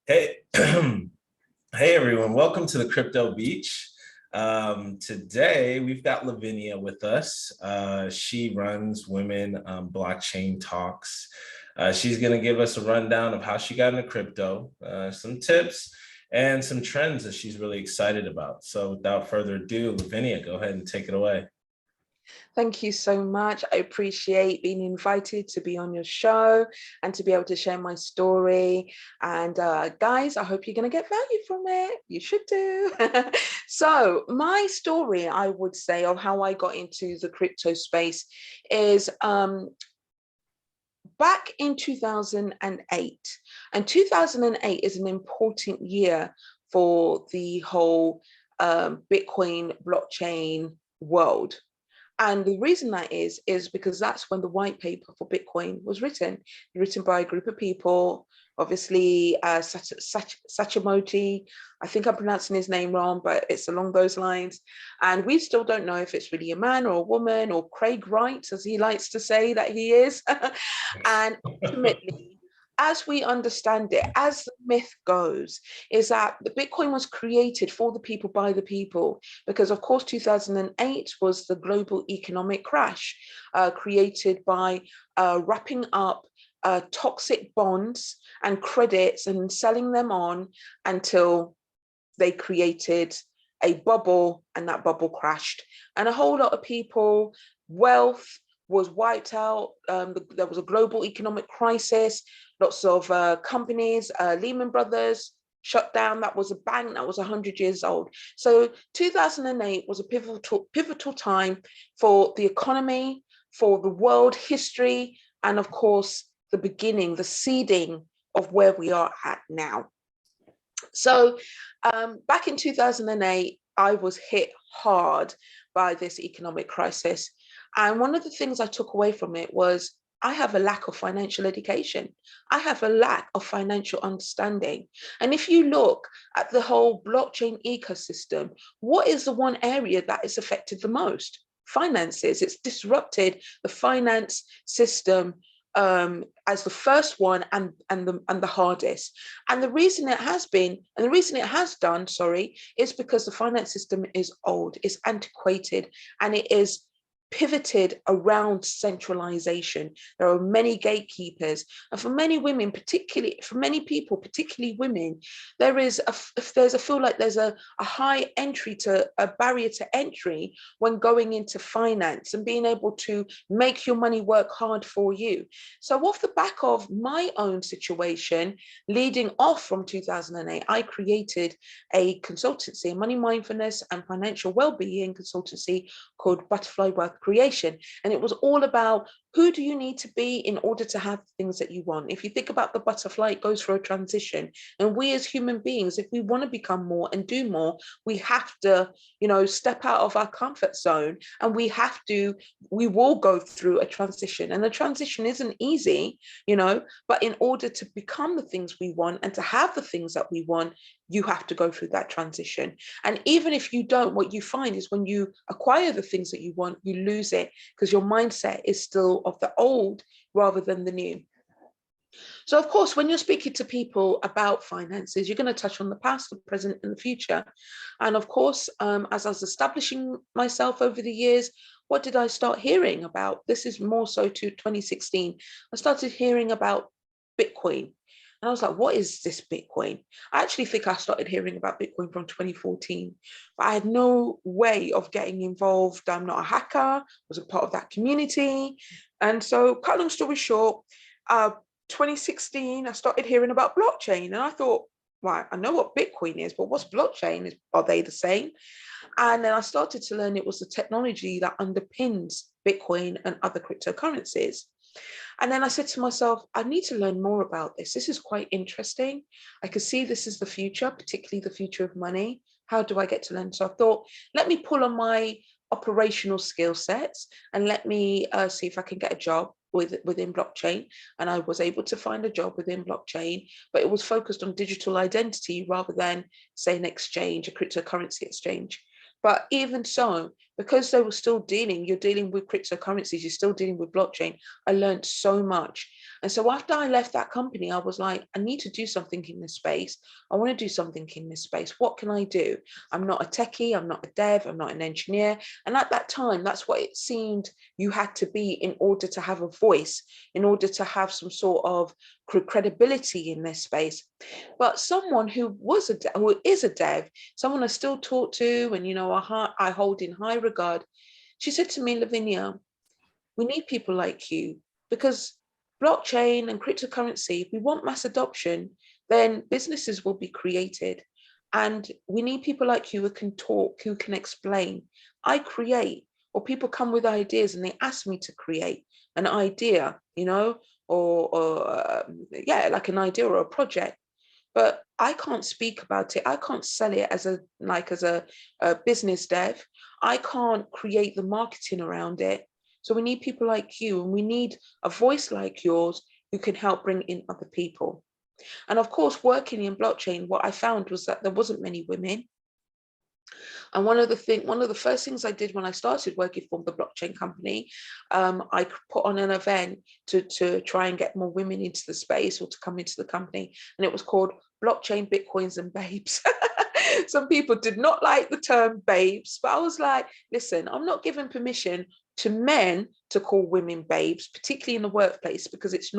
Hey, hey everyone, welcome to the Crypto Beach. Today we've got Lavinia with us. She runs Women Blockchain Talks. She's gonna give us a rundown of how she got into crypto, some tips, and some trends that she's really excited about. So without further ado, Lavinia, go ahead and take it away. Thank you so much. I appreciate being invited to be on your show and to be able to share my story. And guys, I hope you're going to get value from it. You should do. So my story, I would say, of how I got into the crypto space is back in 2008. And 2008 is an important year for the whole Bitcoin blockchain world. And the reason that is because that's when the white paper for Bitcoin was written by a group of people, obviously Sachimochi. I think I'm pronouncing his name wrong, but it's along those lines. And we still don't know if it's really a man or a woman, or Craig Wright, as he likes to say that he is. And ultimately, as we understand it, as the myth goes, is that the Bitcoin was created for the people by the people, because of course 2008 was the global economic crash created by wrapping up toxic bonds and credits and selling them on until they created a bubble, and that bubble crashed. And a whole lot of people, wealth was wiped out. There was a global economic crisis. Lots of companies, Lehman Brothers shut down. That was a bank that was 100 years old. So 2008 was a pivotal time for the economy, for the world history, and of course, the beginning, the seeding of where we are at now. So back in 2008, I was hit hard by this economic crisis. And one of the things I took away from it was I have a lack of financial education. I have a lack of financial understanding. And if you look at the whole blockchain ecosystem, what is the one area that is affected the most? Finances. It's disrupted the finance system as the first one and the hardest. And the reason it has been, and the reason it has done, sorry, is because the finance system is old, it's antiquated, and it is pivoted around centralization. There are many gatekeepers, and for many women, particularly for many people, particularly women, there's a feel like there's a high barrier to entry when going into finance and being able to make your money work hard for you. So off the back of my own situation, leading off from 2008, I created a consultancy, a money mindfulness and financial well-being consultancy called Butterfly Wealth Creation. And it was all about, who do you need to be in order to have things that you want? If you think about the butterfly, it goes through a transition. And we as human beings, if we want to become more and do more, we have to, step out of our comfort zone, and we will go through a transition. And the transition isn't easy, but in order to become the things we want and to have the things that we want, you have to go through that transition. And even if you don't, what you find is when you acquire the things that you want, you lose it because your mindset is still of the old rather than the new. So of course, when you're speaking to people about finances, you're going to touch on the past, the present, and the future. And of course, as I was establishing myself over the years, what did I start hearing about? This is more so to 2016. I started hearing about Bitcoin. And I was like, what is this Bitcoin? I actually think I started hearing about Bitcoin from 2014, but I had no way of getting involved. I'm not a hacker, was a part of that community. And so, cut long story short, 2016, I started hearing about blockchain. And I thought, right, I know what Bitcoin is, but what's blockchain? Are they the same? And then I started to learn it was the technology that underpins Bitcoin and other cryptocurrencies. And then I said to myself, I need to learn more about this. This is quite interesting. I could see this is the future, particularly the future of money. How do I get to learn? So I thought, let me pull on my operational skill sets and let me see if I can get a job within blockchain. And I was able to find a job within blockchain, but it was focused on digital identity rather than, say, an exchange, a cryptocurrency exchange. But even so, because they were still you're dealing with cryptocurrencies, you're still dealing with blockchain. I learned so much. And so after I left that company, I was like, I need to do something in this space. I want to do something in this space. What can I do? I'm not a techie, I'm not a dev, I'm not an engineer. And at that time, that's what it seemed you had to be in order to have a voice, in order to have some sort of credibility in this space. But someone who is a dev, someone I still talk to, and I hold in high regard, she said to me, Lavinia, we need people like you, because blockchain and cryptocurrency, if we want mass adoption, then businesses will be created. And we need people like you who can talk, who can explain. I create, or people come with ideas and they ask me to create an idea, or like an idea or a project. But I can't speak about it. I can't sell it as a business dev. I can't create the marketing around it. So we need people like you, and we need a voice like yours who can help bring in other people. And of course, working in blockchain, what I found was that there wasn't many women. And one of the first things I did when I started working for the blockchain company, I put on an event to try and get more women into the space or to come into the company. And it was called Blockchain, Bitcoins and Babes. Some people did not like the term babes, but I was like, listen, I'm not giving permission to men to call women babes, particularly in the workplace, because it's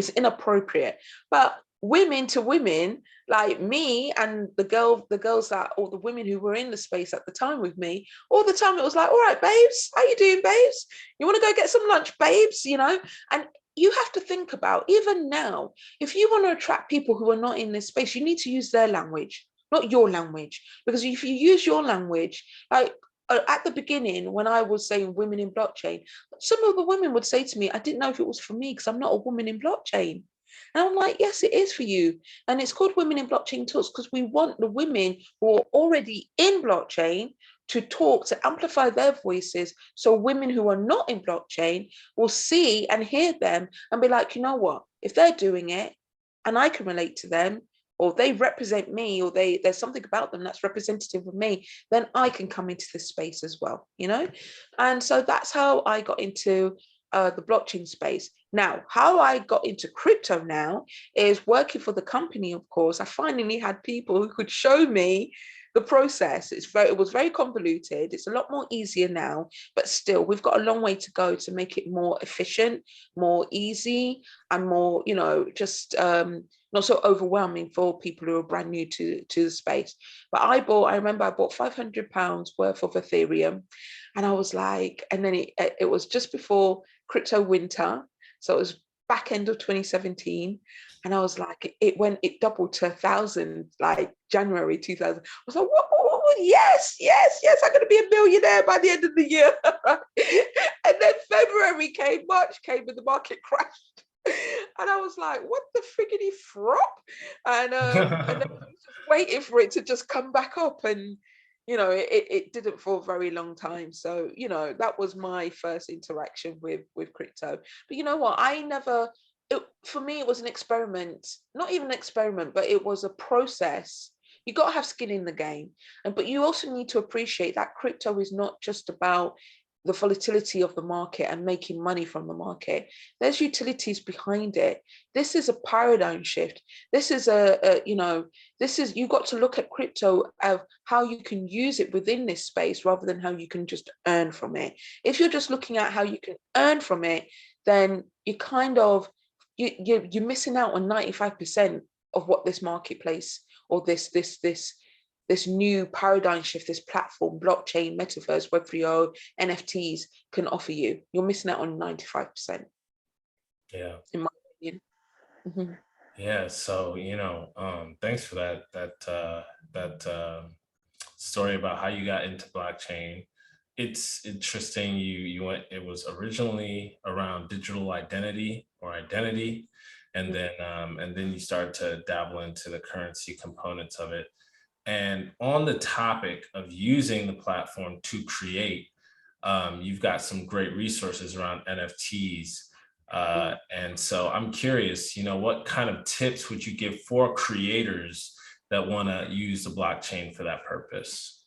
inappropriate. But women to women like me and the girls that, or the women who were in the space at the time with me, all the time it was like, all right, babes, how you doing, babes? You want to go get some lunch, babes? And you have to think about, even now, if you want to attract people who are not in this space, you need to use their language, not your language. Because if you use your language, like at the beginning, when I was saying women in blockchain, some of the women would say to me, I didn't know if it was for me because I'm not a woman in blockchain. And I'm like, yes, it is for you. And it's called Women in Blockchain Talks because we want the women who are already in blockchain to talk, to amplify their voices. So women who are not in blockchain will see and hear them and be like, you know what, if they're doing it and I can relate to them, or they represent me, or there's something about them that's representative of me, then I can come into this space as well, And so that's how I got into the blockchain space. Now, how I got into crypto now is working for the company, of course. I finally had people who could show me the process. It was very convoluted. It's a lot more easier now, but still, we've got a long way to go to make it more efficient, more easy, and more, just not so overwhelming for people who are brand new to the space. But I remember I bought £500 worth of Ethereum, and I was like, and then it was just before crypto winter. So it was back end of 2017. And I was like, it doubled to 1,000, like January 2000. I was like, what? Yes, I'm going to be a millionaire by the end of the year. And then February came, March came, and the market crashed. And I was like, what the friggity frop? And then I was just waiting for it to just come back up. And it didn't for a very long time. So, that was my first interaction with crypto. But you know what? For me, it was an experiment, not even an experiment, but it was a process. You got to have skin in the game. But you also need to appreciate that crypto is not just about the volatility of the market and making money from the market. There's utilities behind it. This is a paradigm shift. This is you've got to look at crypto of how you can use it within this space rather than how you can just earn from it. If you're just looking at how you can earn from it, then you're missing out on 95% of what this marketplace or this new paradigm shift, this platform, blockchain, metaverse, Web3, NFTs can offer you. You're missing out on 95%. Yeah. In my opinion. Mm-hmm. Yeah. So, thanks for that story about how you got into blockchain. It's interesting. You went, it was originally around digital identity or identity. And then you started to dabble into the currency components of it. And on the topic of using the platform to create, you've got some great resources around NFTs. And so I'm curious, what kind of tips would you give for creators that want to use the blockchain for that purpose?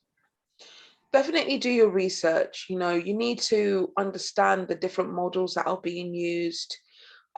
Definitely do your research. You know, you need to understand the different models that are being used.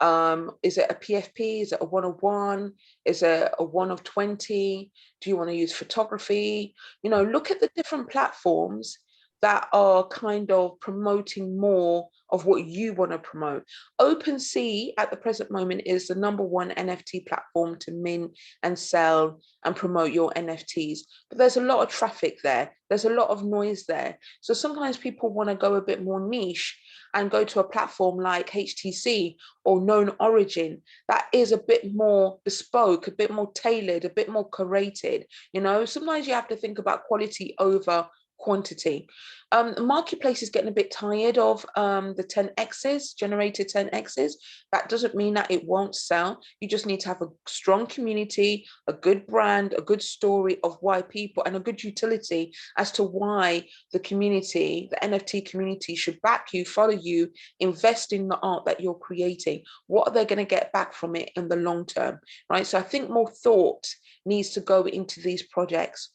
Is it a PFP? Is it a 101? Is it a 1 of 20? Do you want to use photography? You know, look at the different platforms that are kind of promoting more of what you want to promote. OpenSea at the present moment is the #1 NFT platform to mint and sell and promote your NFTs. But there's a lot of traffic there. There's a lot of noise there. So sometimes people want to go a bit more niche and go to a platform like HTC or Known Origin that is a bit more bespoke, a bit more tailored, a bit more curated. You know, sometimes you have to think about quality over quantity. The marketplace is getting a bit tired of the 10x's, generated 10x's. That doesn't mean that it won't sell. You just need to have a strong community, a good brand, a good story of why people, and a good utility as to why the community, the NFT community, should back you, follow you, invest in the art that you're creating. What are they going to get back from it in the long term, right? So I think more thought needs to go into these projects.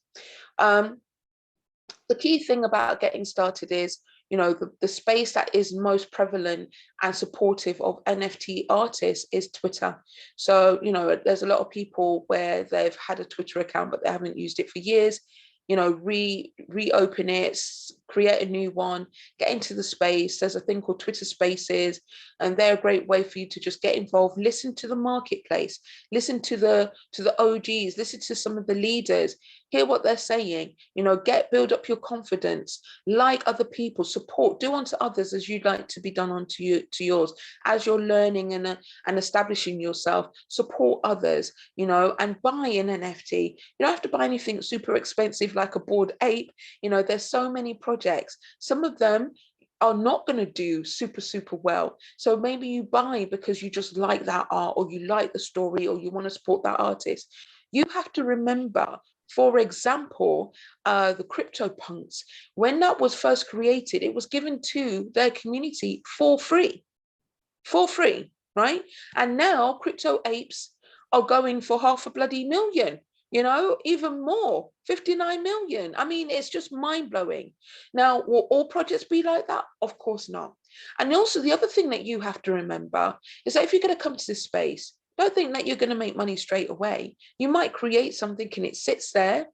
The key thing about getting started is, you know, the space that is most prevalent and supportive of NFT artists is Twitter. So, you know, there's a lot of people where they've had a Twitter account, but they haven't used it for years. You know, reopen it, create a new one, get into the space. There's a thing called Twitter Spaces, and they're a great way for you to just get involved, listen to the marketplace, listen to the OGs, listen to some of the leaders, hear what they're saying, you know, build up your confidence, like other people, support, do unto others as you'd like to be done unto you, to yours. As you're learning and establishing yourself, support others, you know, and buy an NFT. You don't have to buy anything super expensive like a Bored Ape. You know, there's so many projects. Some of them are not going to do super well. So maybe you buy because you just like that art, or you like the story, or you want to support that artist. You have to remember, for example, the CryptoPunks, when that was first created, it was given to their community for free, right? And now Crypto Apes are going for $500 million, you know, even more, 59 million. I mean, it's just mind blowing. Now, will all projects be like that? Of course not. And also, the other thing that you have to remember is that if you're going to come to this space, don't think that you're going to make money straight away. You might create something and it sits there,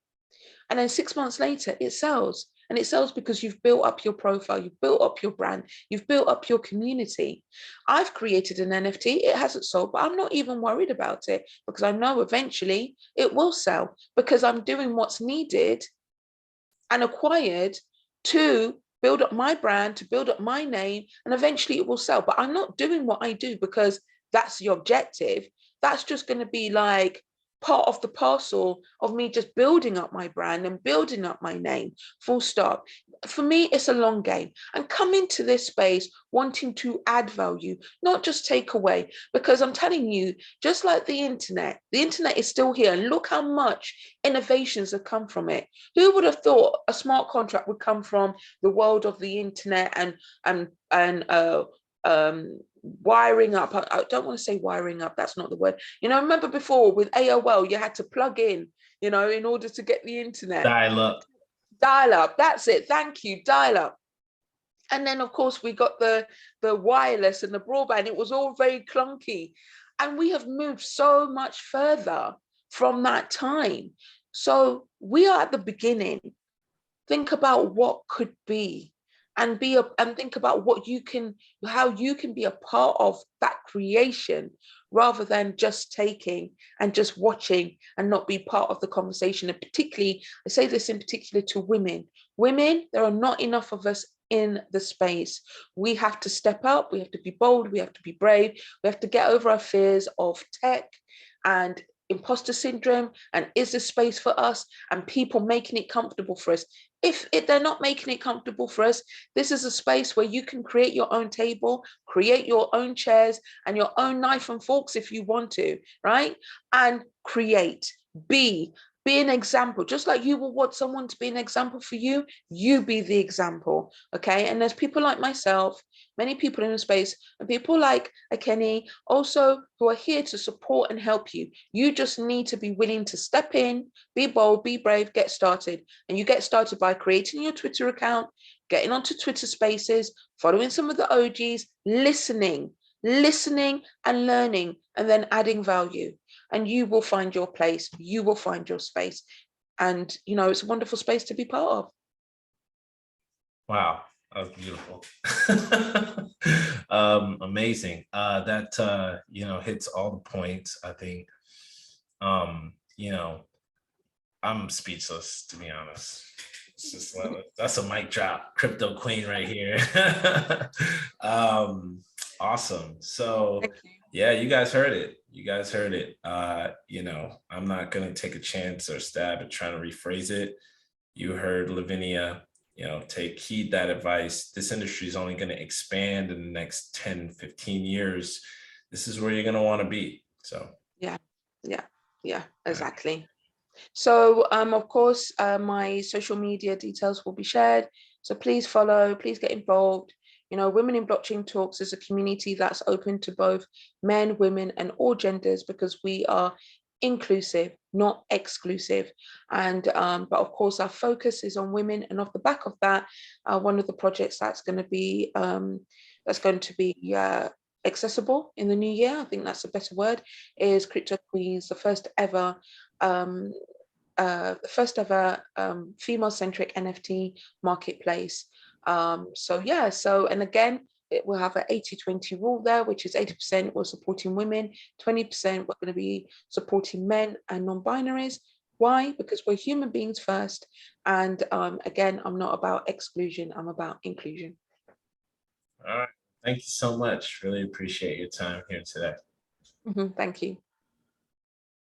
and then 6 months later, it sells. And it sells because you've built up your profile, you've built up your brand, you've built up your community. I've created an NFT, it hasn't sold, but I'm not even worried about it because I know eventually it will sell, because I'm doing what's needed and acquired to build up my brand, to build up my name, and eventually it will sell. But I'm not doing what I do because that's the objective. That's just going to be like part of the parcel of me just building up my brand and building up my name, full stop. For me, it's a long game. And come into this space wanting to add value, not just take away. Because I'm telling you, just like the internet is still here. And look how much innovations have come from it. Who would have thought a smart contract would come from the world of the internet and wiring up? I don't want to say wiring up, that's not the word. You know, remember before with AOL, you had to plug in, you know, in order to get the internet. Dial up, that's it. Thank you, dial up. And then of course we got the wireless and the broadband. It was all very clunky. And we have moved so much further from that time. So we are at the beginning. Think about what could be, and think about how you can be a part of that creation, rather than just taking and just watching and not be part of the conversation. And particularly, I say this in particular to women. Women, there are not enough of us in the space. We have to step up, we have to be bold, we have to be brave, we have to get over our fears of tech and imposter syndrome, and is this space for us, and people making it comfortable for us. If they're not making it comfortable for us, this is a space where you can create your own table, create your own chairs and your own knife and forks if you want to, right? And create, be, Be an example, just like you will want someone to be an example for you, you be the example. Okay. And there's people like myself, many people in the space, and people like Kenny also, who are here to support and help you. You just need to be willing to step in, be bold, be brave, get started. And you get started by creating your Twitter account, getting onto Twitter spaces, following some of the OGs, listening and learning, and then adding value. And you will find your place, you will find your space. And, you know, it's a wonderful space to be part of. Wow, that was beautiful. Amazing. That, you know, hits all the points, I think. You know, I'm speechless, to be honest. It's just that's a mic drop, crypto queen right here. Awesome. So yeah, you guys heard it. You guys heard it. You know, I'm not gonna take a chance or stab at trying to rephrase it. You heard Lavinia, you know, take heed that advice. This industry is only gonna expand in the next 10, 15 years. This is where you're gonna wanna be, so. Yeah, exactly. So, of course, my social media details will be shared. So please follow, please get involved. You know, Women in Blockchain Talks is a community that's open to both men, women, and all genders, because we are inclusive, not exclusive. And but of course, our focus is on women. And off the back of that, one of the projects that's going to be accessible in the new year, I think that's a better word, is Crypto Queens, the first ever female-centric NFT marketplace. So yeah, and again, it will have an 80-20 rule there, which is 80% we're supporting women, 20% we're going to be supporting men and non-binaries. Why? Because we're human beings first. And again, I'm not about exclusion, I'm about inclusion. All right. Thank you so much. Really appreciate your time here today. Thank you.